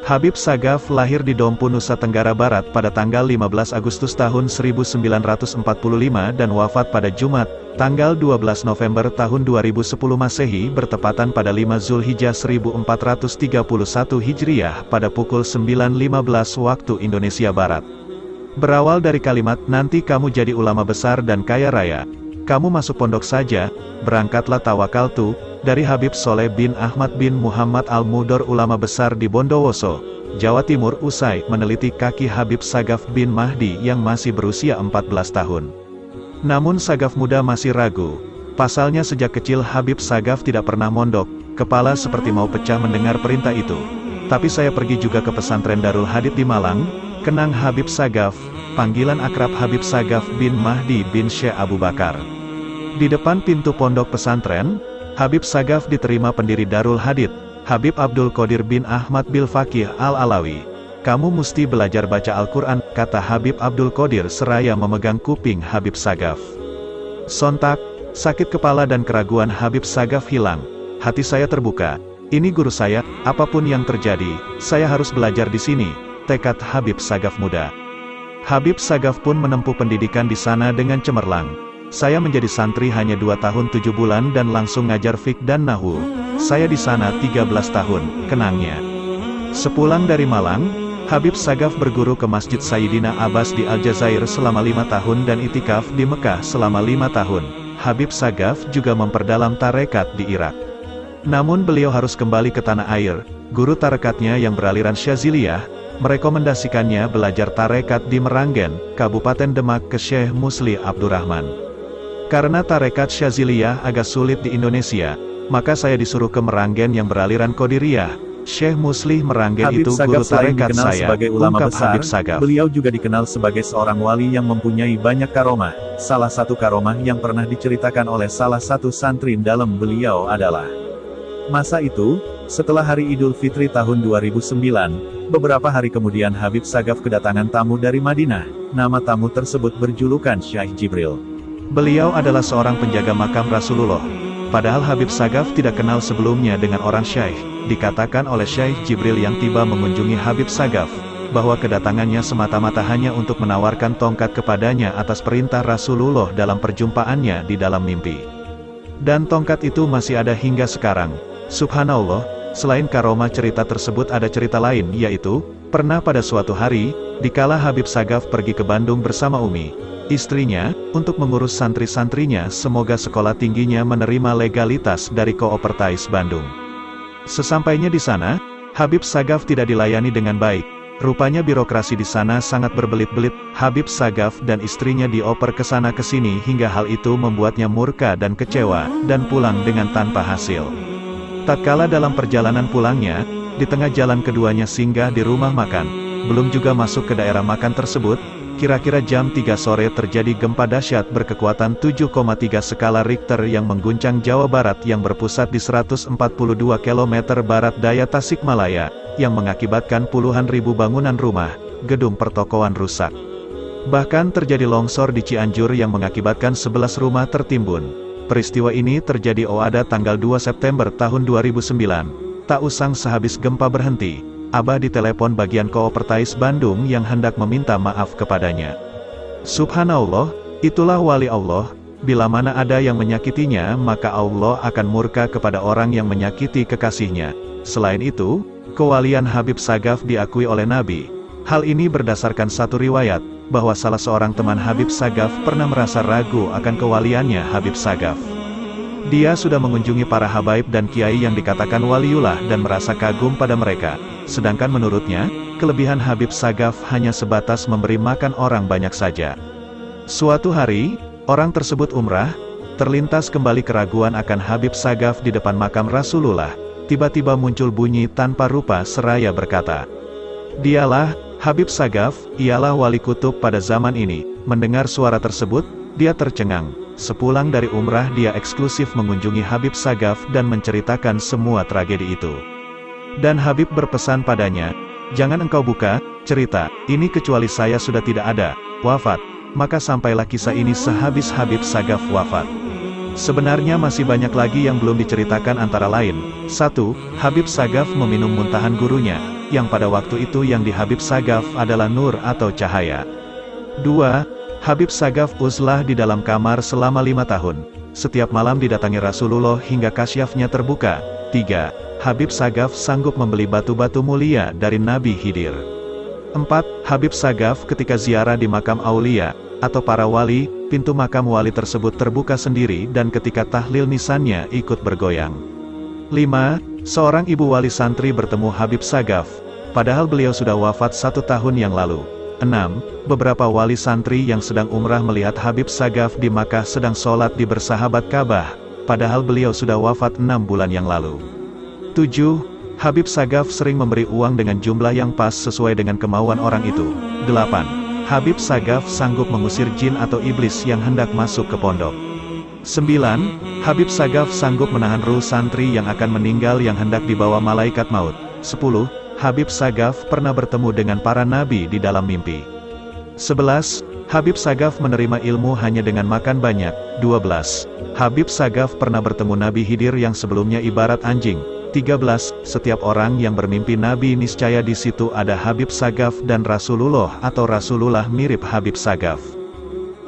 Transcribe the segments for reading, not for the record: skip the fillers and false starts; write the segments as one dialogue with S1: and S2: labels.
S1: Habib Sagaf lahir di Dompu, Nusa Tenggara Barat pada tanggal 15 Agustus tahun 1945 dan wafat pada Jumat, tanggal 12 November tahun 2010 Masehi bertepatan pada 5 Zulhijjah 1431 Hijriah pada pukul 9.15 waktu Indonesia Barat. Berawal dari kalimat, nanti kamu jadi ulama besar dan kaya raya. Kamu masuk pondok saja, berangkatlah tawakaltu, dari Habib Soleh bin Ahmad bin Muhammad Al-Mudor ulama besar di Bondowoso, Jawa Timur usai meneliti kaki Habib Sagaf bin Mahdi yang masih berusia 14 tahun. Namun Sagaf muda masih ragu. Pasalnya sejak kecil Habib Sagaf tidak pernah mondok, kepala seperti mau pecah mendengar perintah itu. Tapi saya pergi juga ke pesantren Darul Hadith di Malang, kenang Habib Sagaf, panggilan akrab Habib Sagaf bin Mahdi bin Syekh Abu Bakar. Di depan pintu pondok pesantren, Habib Sagaf diterima pendiri Darul Hadith, Habib Abdul Qadir bin Ahmad bil Faqih Al-Alawi. Kamu mesti belajar baca Al-Quran, kata Habib Abdul Qadir seraya memegang kuping Habib Sagaf. Sontak, sakit kepala dan keraguan Habib Sagaf hilang. Hati saya terbuka. Ini guru saya, apapun yang terjadi, saya harus belajar di sini, tekad Habib Sagaf muda. Habib Sagaf pun menempuh pendidikan di sana dengan cemerlang. Saya menjadi santri hanya 2 tahun 7 bulan dan langsung ngajar fiqh dan nahu. Saya di sana 13 tahun, kenangnya. Sepulang dari Malang, Habib Sagaf berguru ke Masjid Sayyidina Abbas di Aljazair selama 5 tahun dan itikaf di Mekah selama 5 tahun. Habib Sagaf juga memperdalam tarekat di Irak. Namun beliau harus kembali ke tanah air. Guru tarekatnya yang beraliran Syaziliyah merekomendasikannya belajar tarekat di Meranggen, Kabupaten Demak ke Syekh Musli Abdurrahman. Karena tarekat Syaziliyah agak sulit di Indonesia, maka saya disuruh ke Meranggen yang beraliran Qadiriyah. Syekh Musli Meranggen itu guru tarekat saya,
S2: sebagai ulama
S1: ungkap
S2: besar,
S1: Habib Sagaf.
S2: Beliau juga dikenal sebagai seorang wali yang mempunyai banyak karomah. Salah satu karomah yang pernah diceritakan oleh salah satu santri dalam beliau adalah masa itu, setelah hari Idul Fitri tahun 2009, beberapa hari kemudian Habib Sagaf kedatangan tamu dari Madinah. Nama tamu tersebut berjulukan Syekh Jibril.
S1: Beliau adalah seorang penjaga makam Rasulullah. Padahal Habib Sagaf tidak kenal sebelumnya dengan orang Syekh. Dikatakan oleh Syekh Jibril yang tiba mengunjungi Habib Sagaf, bahwa kedatangannya semata-mata hanya untuk menawarkan tongkat kepadanya atas perintah Rasulullah dalam perjumpaannya di dalam mimpi. Dan tongkat itu masih ada hingga sekarang. Subhanallah, selain karomah cerita tersebut ada cerita lain, yaitu, pernah pada suatu hari, dikala Habib Sagaf pergi ke Bandung bersama Umi, istrinya, untuk mengurus santri-santrinya semoga sekolah tingginya menerima legalitas dari Kooperatif Bandung. Sesampainya di sana, Habib Sagaf tidak dilayani dengan baik. Rupanya birokrasi di sana sangat berbelit-belit. Habib Sagaf dan istrinya dioper ke sana ke sini hingga hal itu membuatnya murka dan kecewa, dan pulang dengan tanpa hasil. Tatkala dalam perjalanan pulangnya, di tengah jalan keduanya singgah di rumah makan. Belum juga masuk ke daerah makan tersebut, kira-kira jam 3 sore terjadi gempa dahsyat berkekuatan 7,3 skala Richter yang mengguncang Jawa Barat yang berpusat di 142 km barat daya Tasikmalaya, yang mengakibatkan puluhan ribu bangunan rumah, gedung pertokoan rusak. Bahkan terjadi longsor di Cianjur yang mengakibatkan 11 rumah tertimbun. Peristiwa ini terjadi pada tanggal 2 September tahun 2009. Tak usang sehabis gempa berhenti, Abah ditelepon bagian Kooperatif Bandung yang hendak meminta maaf kepadanya. Subhanallah, itulah wali Allah, bila mana ada yang menyakitinya maka Allah akan murka kepada orang yang menyakiti kekasihnya. Selain itu, kewalian Habib Sagaf diakui oleh Nabi. Hal ini berdasarkan satu riwayat, bahwa salah seorang teman Habib Sagaf pernah merasa ragu akan kewaliannya Habib Sagaf. Dia sudah mengunjungi para habaib dan kiai yang dikatakan waliullah dan merasa kagum pada mereka. Sedangkan menurutnya, kelebihan Habib Sagaf hanya sebatas memberi makan orang banyak saja. Suatu hari, orang tersebut umrah, terlintas kembali keraguan akan Habib Sagaf di depan makam Rasulullah. Tiba-tiba muncul bunyi tanpa rupa seraya berkata, "Dialah Habib Sagaf, ialah wali kutub pada zaman ini." Mendengar suara tersebut, dia tercengang. Sepulang dari umrah dia eksklusif mengunjungi Habib Sagaf dan menceritakan semua tragedi itu. Dan Habib berpesan padanya, "Jangan engkau buka cerita ini kecuali saya sudah tidak ada, wafat." Maka sampailah kisah ini sehabis Habib Sagaf wafat. Sebenarnya masih banyak lagi yang belum diceritakan antara lain. 1. Habib Sagaf meminum muntahan gurunya. yang pada waktu itu yang di Habib Sagaf adalah nur atau cahaya. 2. Habib Sagaf uzlah di dalam kamar selama 5 tahun. Setiap malam didatangi Rasulullah hingga kasyafnya terbuka. 3. Habib Sagaf sanggup membeli batu-batu mulia dari Nabi Khidir. 4. Habib Sagaf ketika ziarah di makam aulia, atau para wali, pintu makam wali tersebut terbuka sendiri dan ketika tahlil nisannya ikut bergoyang. 5. Seorang ibu wali santri bertemu Habib Sagaf, padahal beliau sudah wafat 1 tahun yang lalu. 6. Beberapa wali santri yang sedang umrah melihat Habib Sagaf di Makkah sedang sholat di bersahabat Ka'bah, padahal beliau sudah wafat 6 bulan yang lalu. 7. Habib Sagaf sering memberi uang dengan jumlah yang pas sesuai dengan kemauan orang itu. 8. Habib Sagaf sanggup mengusir jin atau iblis yang hendak masuk ke pondok. 9. Habib Sagaf sanggup menahan ruh santri yang akan meninggal yang hendak dibawa malaikat maut. 10. Habib Sagaf pernah bertemu dengan para nabi di dalam mimpi. 11. Habib Sagaf menerima ilmu hanya dengan makan banyak. 12. Habib Sagaf pernah bertemu Nabi Khidir yang sebelumnya ibarat anjing. 13. Setiap orang yang bermimpi Nabi niscaya di situ ada Habib Sagaf dan Rasulullah atau Rasulullah mirip Habib Sagaf.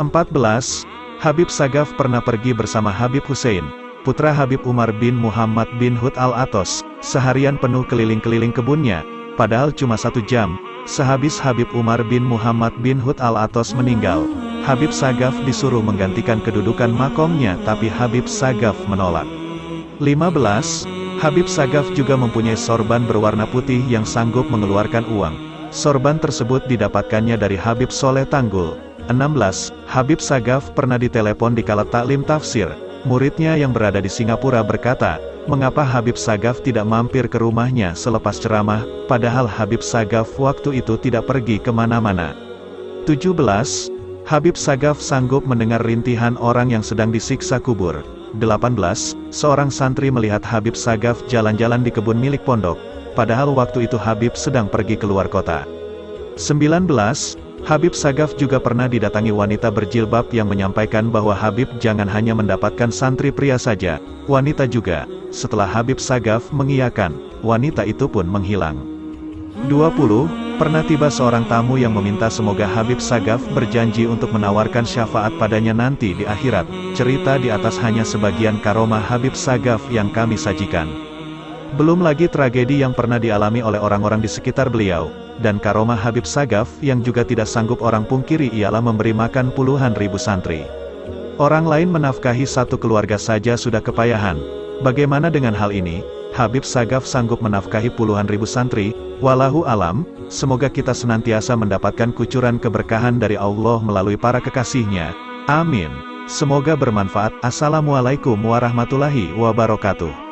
S1: 14. Habib Sagaf pernah pergi bersama Habib Hussein, putra Habib Umar bin Muhammad bin Hud al-Atos, seharian penuh keliling-keliling kebunnya, padahal cuma 1 jam. Sehabis Habib Umar bin Muhammad bin Hud al-Atos meninggal, Habib Sagaf disuruh menggantikan kedudukan makomnya tapi Habib Sagaf menolak. 15. Habib Sagaf juga mempunyai sorban berwarna putih yang sanggup mengeluarkan uang. Sorban tersebut didapatkannya dari Habib Soleh Tanggul. 16. Habib Sagaf pernah ditelepon di kala taklim tafsir. Muridnya yang berada di Singapura berkata, mengapa Habib Sagaf tidak mampir ke rumahnya selepas ceramah, padahal Habib Sagaf waktu itu tidak pergi kemana-mana. 17. Habib Sagaf sanggup mendengar rintihan orang yang sedang disiksa kubur. 18. Seorang santri melihat Habib Sagaf jalan-jalan di kebun milik pondok, padahal waktu itu Habib sedang pergi keluar kota. 19. Habib Sagaf juga pernah didatangi wanita berjilbab yang menyampaikan bahwa Habib jangan hanya mendapatkan santri pria saja, wanita juga. Setelah Habib Sagaf mengiyakan, wanita itu pun menghilang. 20. Pernah tiba seorang tamu yang meminta semoga Habib Sagaf berjanji untuk menawarkan syafaat padanya nanti di akhirat. Cerita di atas hanya sebagian karomah Habib Sagaf yang kami sajikan. Belum lagi tragedi yang pernah dialami oleh orang-orang di sekitar beliau, dan karomah Habib Sagaf yang juga tidak sanggup orang pungkiri ialah memberi makan puluhan ribu santri. Orang lain menafkahi 1 keluarga saja sudah kepayahan. Bagaimana dengan hal ini? Habib Sagaf sanggup menafkahi puluhan ribu santri. Wallahu alam, semoga kita senantiasa mendapatkan kucuran keberkahan dari Allah melalui para kekasihnya. Amin. Semoga bermanfaat. Assalamualaikum warahmatullahi wabarakatuh.